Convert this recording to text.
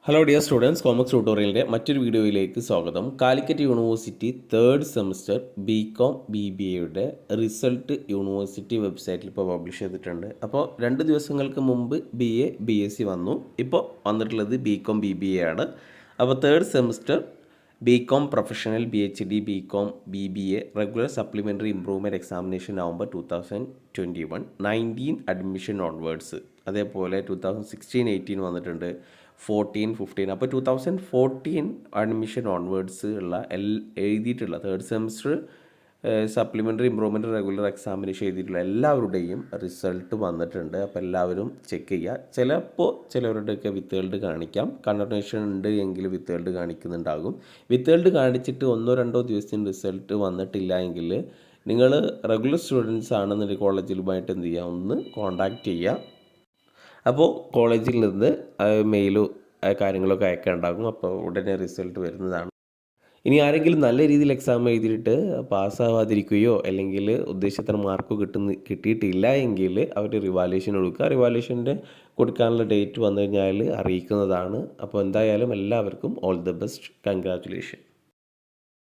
Hello dear students, കോമക്സ് ട്യൂട്ടോറിയലിൻ്റെ മറ്റൊരു വീഡിയോയിലേക്ക് സ്വാഗതം. Calicut university third semester BCom ബി.ബി.എയുടെ റിസൾട്ട് യൂണിവേഴ്സിറ്റി വെബ്സൈറ്റിൽ ഇപ്പോൾ പബ്ലിഷ് ചെയ്തിട്ടുണ്ട്. അപ്പോൾ 2 ദിവസങ്ങൾക്ക് മുമ്പ് ബി.എ ബി.എസ്.സി വന്നു. ഇപ്പോൾ വന്നിട്ടുള്ളത് ബി.കോം ബി.ബി.എ ആണ്. അപ്പോൾ third semester BCom professional, PhD, BCom BBA regular supplementary improvement examination November 2021 19 admission onwards. അതേപോലെ 2016-18 വന്നിട്ടുണ്ട്, 14-15. അപ്പോൾ 2014 അഡ്മിഷൻ ഓൺവേർഡ്സ് ഉള്ള എഴുതിയിട്ടുള്ള third semester supplementary improvement regular examination എഴുതിയിട്ടുള്ള എല്ലാവരുടെയും റിസൾട്ട് വന്നിട്ടുണ്ട്. അപ്പോൾ എല്ലാവരും ചെക്ക് ചെയ്യുക. ചിലപ്പോൾ ചിലവരുടെയൊക്കെ വിത്തുകളുടെ കാണിക്കാം, കണ്ടോണേഷൻ ഉണ്ട് എങ്കിൽ വിത്തുകളുടെ കാണിക്കുന്നുണ്ടാകും. വിത്തുകളുടെ കാണിച്ചിട്ട് 1-2 ദിവസത്തിന് റിസൾട്ട് വന്നിട്ടില്ല എങ്കിൽ നിങ്ങൾ റെഗുലർ സ്റ്റുഡൻസ് ആണെന്നുണ്ടെങ്കിൽ കോളേജിലുമായിട്ട് എന്ത് ചെയ്യുക, ഒന്ന് കോൺടാക്റ്റ് ചെയ്യുക. അപ്പോൾ കോളേജിൽ നിന്ന് മെയിലോ കാര്യങ്ങളൊക്കെ അയക്കാനുണ്ടാകും. അപ്പോൾ ഉടനെ റിസൾട്ട് വരുന്നതാണ്. ഇനി ആരെങ്കിലും നല്ല രീതിയിൽ എക്സാം എഴുതിയിട്ട് പാസ്സാവാതിരിക്കുകയോ അല്ലെങ്കിൽ ഉദ്ദേശിച്ചത്ര മാർക്ക് കിട്ടിയിട്ടില്ല എങ്കിൽ അവർ റിവാലുവേഷൻ കൊടുക്കുക. റിവാലുവേഷൻ്റെ കൊടുക്കാനുള്ള ഡേറ്റ് വന്നു കഴിഞ്ഞാൽ അറിയിക്കുന്നതാണ്. അപ്പോൾ എന്തായാലും എല്ലാവർക്കും ഓൾ ദ ബെസ്റ്റ്, കൺഗ്രാറ്റുലേഷൻ.